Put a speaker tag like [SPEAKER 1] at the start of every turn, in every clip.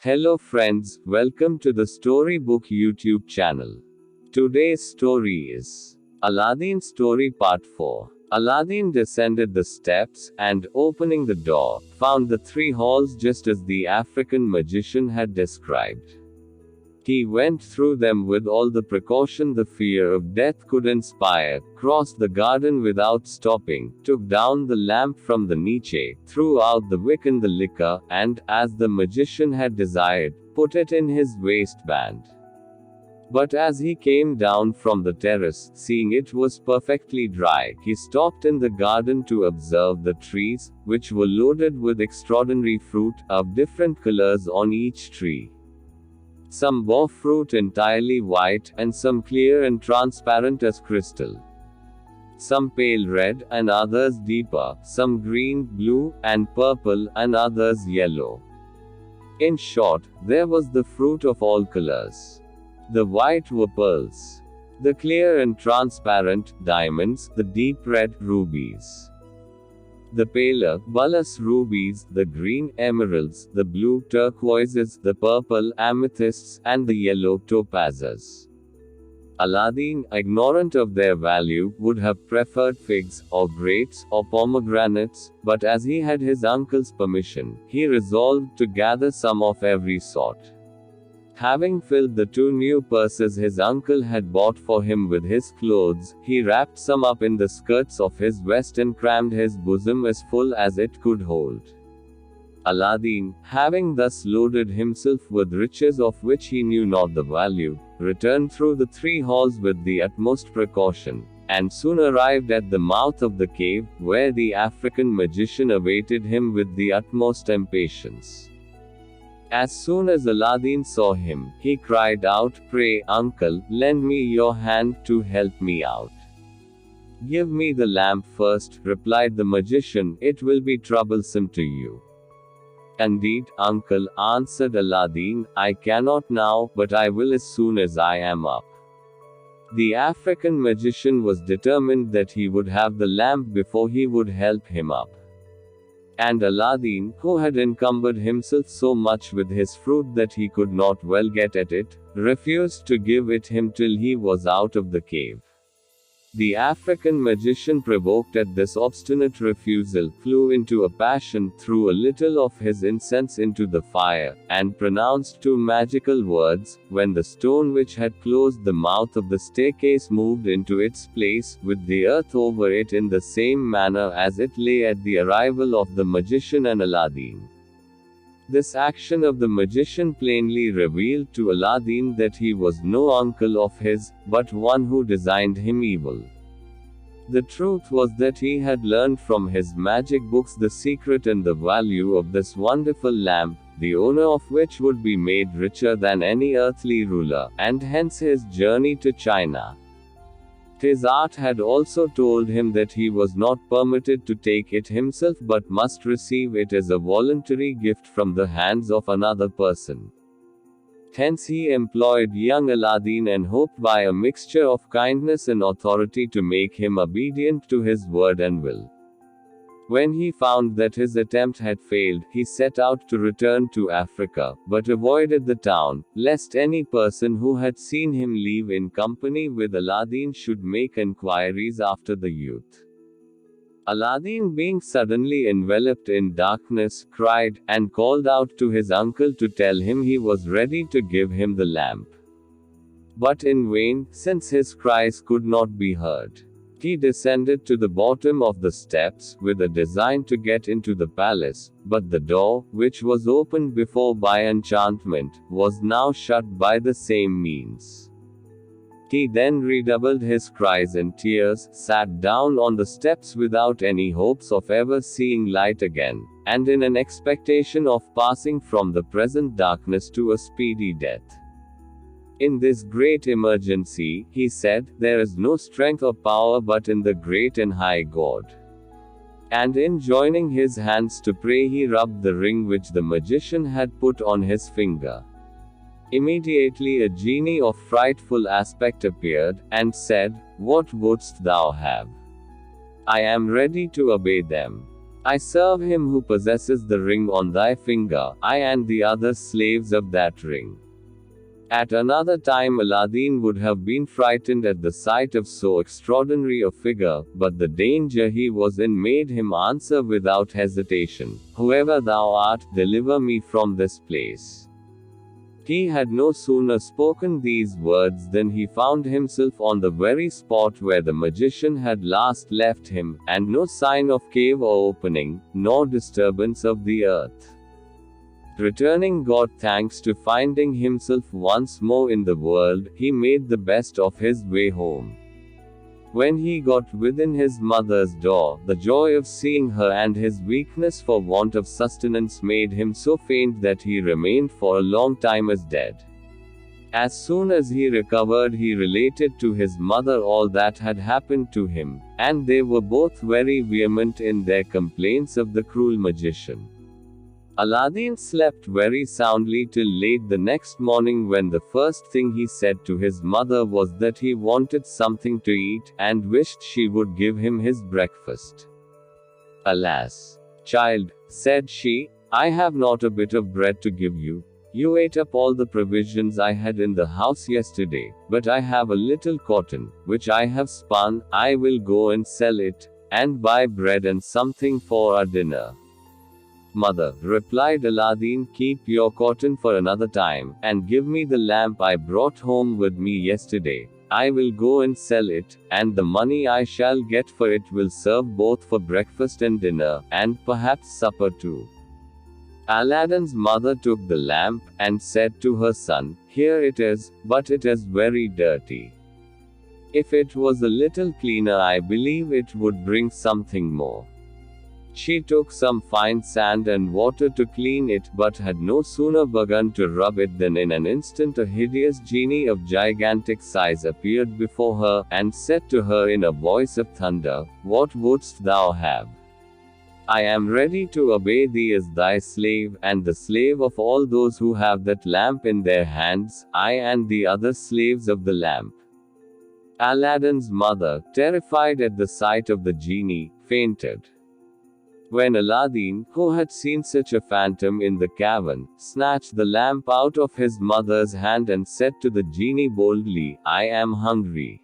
[SPEAKER 1] Hello friends, welcome to the Storybook YouTube channel. Today's story is Aladdin Story Part 4. Aladdin descended the steps, and opening the door, found the three halls just as the African magician had described. He went through them with all the precaution the fear of death could inspire, crossed the garden without stopping, took down the lamp from the niche, threw out the wick in the liquor, and, as the magician had desired, put it in his waistband. But as he came down from the terrace, seeing it was perfectly dry, he stopped in the garden to observe the trees, which were loaded with extraordinary fruit, of different colors on each tree. Some bore fruit entirely white, and some clear and transparent as crystal. Some pale red, and others deeper, some green, blue, and purple, and others yellow. In short, there was the fruit of all colors. The white were pearls. The clear and transparent, diamonds, the deep red, rubies. The paler, bulbous rubies, the green, emeralds, the blue, turquoises, the purple, amethysts, and the yellow, topazes. Aladdin, ignorant of their value, would have preferred figs, or grapes, or pomegranates, but as he had his uncle's permission, he resolved to gather some of every sort. Having filled the two new purses his uncle had bought for him with his clothes, he wrapped some up in the skirts of his vest and crammed his bosom as full as it could hold. Aladdin, having thus loaded himself with riches of which he knew not the value, returned through the three halls with the utmost precaution, and soon arrived at the mouth of the cave, where the African magician awaited him with the utmost impatience. As soon as Aladdin saw him, he cried out, "Pray, uncle, lend me your hand to help me out." "Give me the lamp first," replied the magician, "it will be troublesome to you." "Indeed, uncle," answered Aladdin, "I cannot now, but I will as soon as I am up." The African magician was determined that he would have the lamp before he would help him up. And Aladdin, who had encumbered himself so much with his fruit that he could not well get at it, refused to give it him till he was out of the cave. The African magician, provoked at this obstinate refusal, flew into a passion, threw a little of his incense into the fire, and pronounced two magical words, when the stone which had closed the mouth of the staircase moved into its place, with the earth over it in the same manner as it lay at the arrival of the magician and Aladdin. This action of the magician plainly revealed to Aladdin that he was no uncle of his, but one who designed him evil. The truth was that he had learned from his magic books the secret and the value of this wonderful lamp, the owner of which would be made richer than any earthly ruler, and hence his journey to China. His art had also told him that he was not permitted to take it himself but must receive it as a voluntary gift from the hands of another person. Hence he employed young Aladdin and hoped by a mixture of kindness and authority to make him obedient to his word and will. When he found that his attempt had failed, he set out to return to Africa, but avoided the town, lest any person who had seen him leave in company with Aladdin should make enquiries after the youth. Aladdin, being suddenly enveloped in darkness, cried, and called out to his uncle to tell him he was ready to give him the lamp. But in vain, since his cries could not be heard. He descended to the bottom of the steps, with a design to get into the palace, but the door, which was opened before by enchantment, was now shut by the same means. He then redoubled his cries and tears, sat down on the steps without any hopes of ever seeing light again, and in an expectation of passing from the present darkness to a speedy death. In this great emergency, he said, there is no strength or power but in the great and high God. And in joining his hands to pray, he rubbed the ring which the magician had put on his finger. Immediately a genie of frightful aspect appeared, and said, "What wouldst thou have? I am ready to obey them." I serve him who possesses the ring on thy finger, I and the other slaves of that ring. At another time Aladdin would have been frightened at the sight of so extraordinary a figure, but the danger he was in made him answer without hesitation, "Whoever thou art, deliver me from this place." He had no sooner spoken these words than he found himself on the very spot where the magician had last left him, and no sign of cave or opening, nor disturbance of the earth. Returning God thanks to finding himself once more in the world, he made the best of his way home. When he got within his mother's door, the joy of seeing her and his weakness for want of sustenance made him so faint that he remained for a long time as dead. As soon as he recovered, he related to his mother all that had happened to him, and they were both very vehement in their complaints of the cruel magician. Aladdin slept very soundly till late the next morning, when the first thing he said to his mother was that he wanted something to eat, and wished she would give him his breakfast. "Alas, child," said she, "I have not a bit of bread to give you. You ate up all the provisions I had in the house yesterday, but I have a little cotton, which I have spun. I will go and sell it, and buy bread and something for our dinner." "Mother," replied Aladdin, "keep your cotton for another time, and give me the lamp I brought home with me yesterday. I will go and sell it, and the money I shall get for it will serve both for breakfast and dinner, and perhaps supper too." Aladdin's mother took the lamp, and said to her son, "Here it is, but it is very dirty. If it was a little cleaner, I believe it would bring something more." She took some fine sand and water to clean it, but had no sooner begun to rub it than in an instant a hideous genie of gigantic size appeared before her, and said to her in a voice of thunder, "What wouldst thou have? I am ready to obey thee as thy slave, and the slave of all those who have that lamp in their hands, I and the other slaves of the lamp." Aladdin's mother, terrified at the sight of the genie, fainted. When Aladdin, who had seen such a phantom in the cavern, snatched the lamp out of his mother's hand and said to the genie boldly, "I am hungry.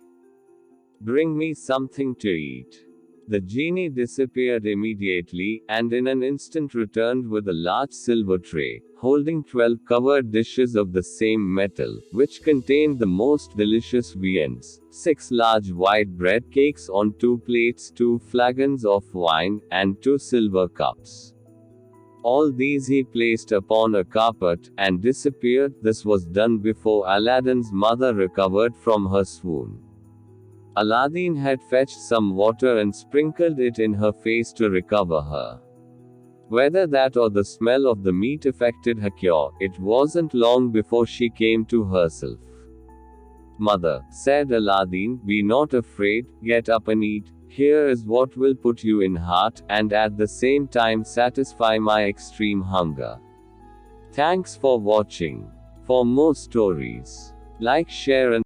[SPEAKER 1] Bring me something to eat." The genie disappeared immediately, and in an instant returned with a large silver tray, holding 12 covered dishes of the same metal, which contained the most delicious viands, 6 large white bread cakes on 2 plates, 2 flagons of wine, and 2 silver cups. All these he placed upon a carpet, and disappeared. This was done before Aladdin's mother recovered from her swoon. Aladdin had fetched some water and sprinkled it in her face to recover her. Whether that or the smell of the meat effected her cure, it wasn't long before she came to herself. "Mother," said Aladdin, "be not afraid, get up and eat. Here is what will put you in heart, and at the same time satisfy my extreme hunger." Thanks for watching. For more stories, like, share and